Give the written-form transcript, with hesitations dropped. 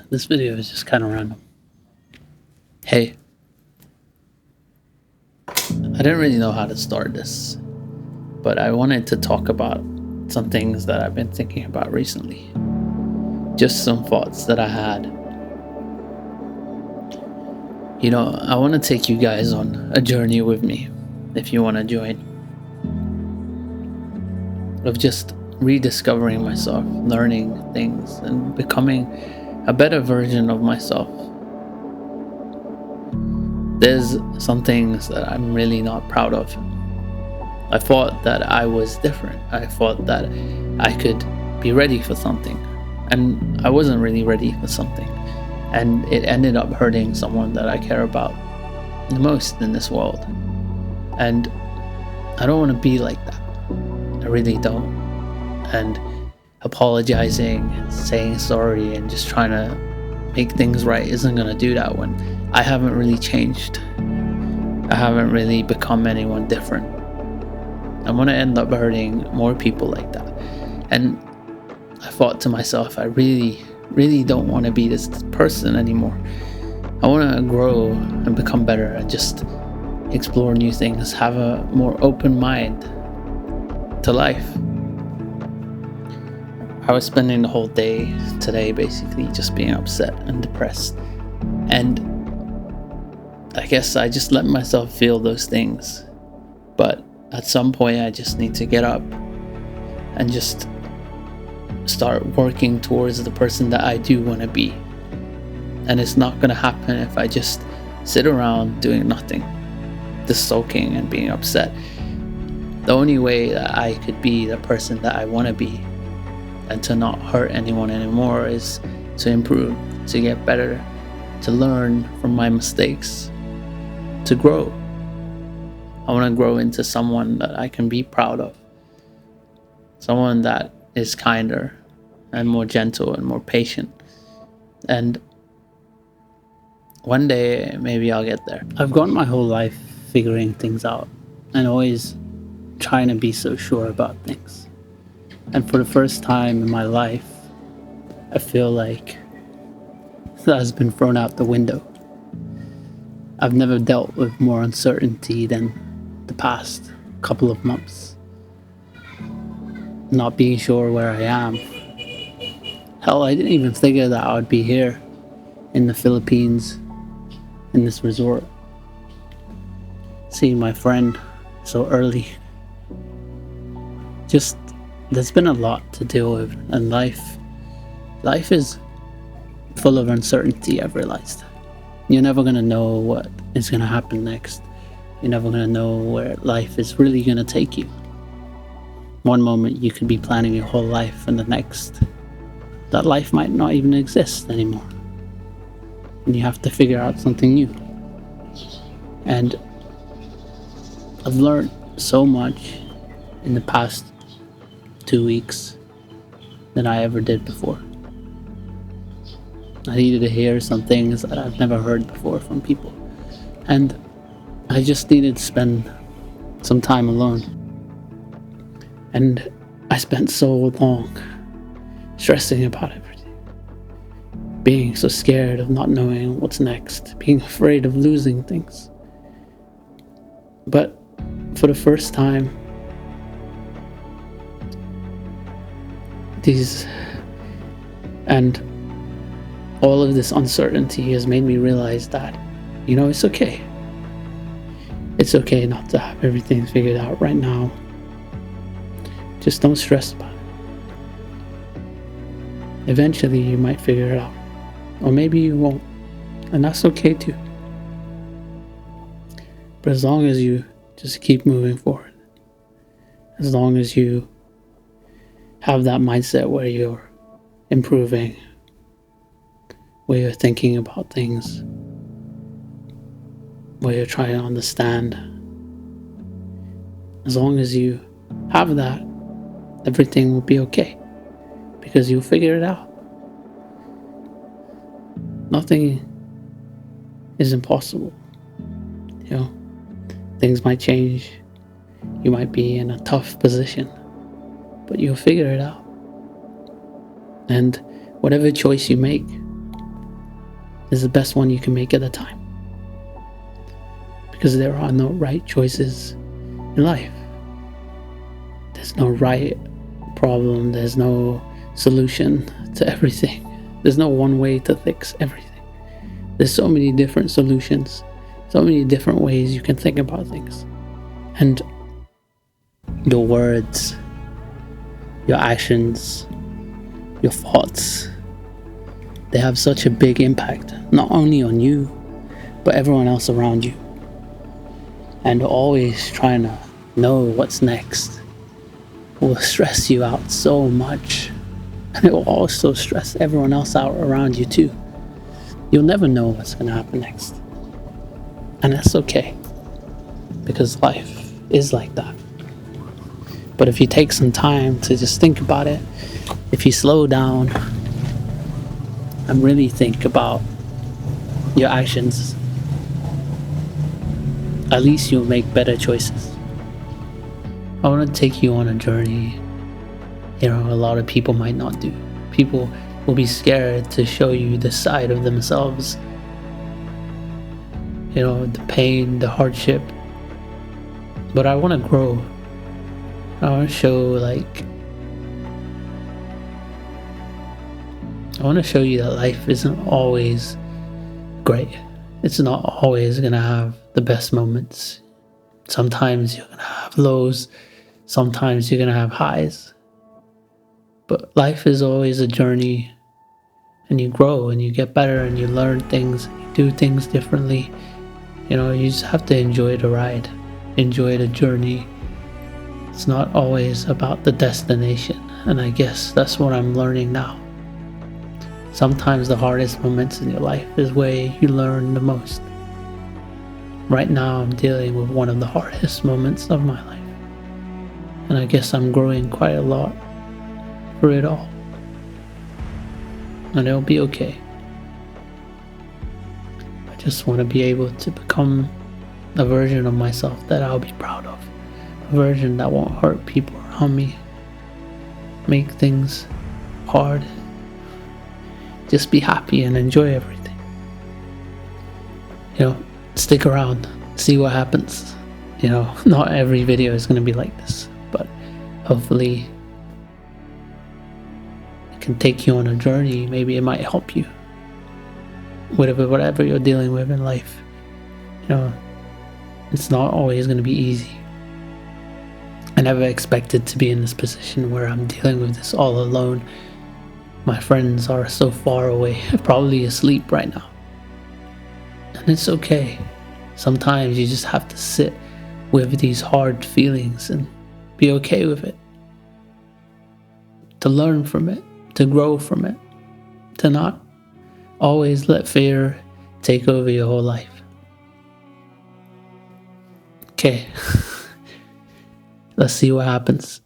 This video is just kind of random. Hey, I didn't really know how to start this, but I wanted to talk about some things that I've been thinking about recently. Just some thoughts that I had. I want to take you guys on a journey with me, if you want to join, of just rediscovering myself, learning things, and becoming a better version of myself. There's some things that I'm really not proud of. I thought that I was different. I thought that I could be ready for something, and I wasn't really ready for something. And it ended up hurting someone that I care about the most in this world. And I don't want to be like that. I really don't. And apologizing, saying sorry, and just trying to make things right isn't going to do that when I haven't really changed. I haven't really become anyone different. I'm going to end up hurting more people like that. And I thought to myself, I really don't want to be this person anymore. I want to grow and become better and just explore new things, have a more open mind to life. I was spending the whole day today basically just being upset and depressed. And I guess I just let myself feel those things. But at some point I just need to get up and just start working towards the person that I do want to be. And it's not going to happen if I just sit around doing nothing, just sulking and being upset. The only way that I could be the person that I want to be and to not hurt anyone anymore is to improve, to get better, to learn from my mistakes, to grow. I want to grow into someone that I can be proud of, someone that is kinder and more gentle and more patient. And one day maybe I'll get there. I've gone my whole life figuring things out and always trying to be so sure about things. And for the first time in my life, I feel like that has been thrown out the window. I've never dealt with more uncertainty than the past couple of months. Not being sure where I am. Hell, I didn't even figure that I would be here in the Philippines, in this resort, seeing my friend so early. Just, there's been a lot to deal with, and life is full of uncertainty, I've realized. You're never gonna know what is gonna happen next. You're never gonna know where life is really gonna take you. One moment you could be planning your whole life, and the next, that life might not even exist anymore. And you have to figure out something new. And I've learned so much in the past 2 weeks than I ever did before. I needed to hear some things that I've never heard before from people. And I just needed to spend some time alone. And I spent so long stressing about everything, being so scared of not knowing what's next, being afraid of losing things. But for the first time, and all of this uncertainty has made me realize that, it's okay. It's okay not to have everything figured out right now. Just don't stress about it. Eventually you might figure it out. Or maybe you won't. And that's okay too. But as long as you just keep moving forward, as long as you have that mindset where you're improving, where you're thinking about things, where you're trying to understand, as long as you have that, everything will be okay, because you'll figure it out. Nothing is impossible. Things might change. You might be in a tough position, but you'll figure it out. And whatever choice you make, is the best one you can make at the time. Because there are no right choices in life. There's no right problem, there's no solution to everything. There's no one way to fix everything. There's so many different solutions, so many different ways you can think about things. And your words, your actions, your thoughts, they have such a big impact, not only on you, but everyone else around you. And always trying to know what's next will stress you out so much. And it will also stress everyone else out around you too. You'll never know what's going to happen next. And that's okay, because life is like that. But if you take some time to just think about it, if you slow down and really think about your actions, at least you'll make better choices. I want to take you on a journey, a lot of people might not do. People will be scared to show you the side of themselves, the pain, the hardship. But I want to grow. I want to show you that life isn't always great. It's not always gonna have the best moments. Sometimes you're gonna have lows, sometimes you're gonna have highs. But life is always a journey, and you grow and you get better and you learn things, and you do things differently. You just have to enjoy the ride, enjoy the journey. It's not always about the destination, and I guess that's what I'm learning now. Sometimes the hardest moments in your life is where you learn the most. Right now I'm dealing with one of the hardest moments of my life, and I guess I'm growing quite a lot through it all. And it'll be okay. I just want to be able to become a version of myself that I'll be proud of. A version that won't hurt people around me, make things hard. Just be happy and enjoy everything. Stick around, see what happens. Not every video is going to be like this, but hopefully it can take you on a journey. Maybe it might help you. Whatever you're dealing with in life. It's not always going to be easy. I never expected to be in this position where I'm dealing with this all alone. My friends are so far away, probably asleep right now. And it's okay. Sometimes you just have to sit with these hard feelings and be okay with it. To learn from it, to grow from it, to not always let fear take over your whole life. Okay, let's see what happens.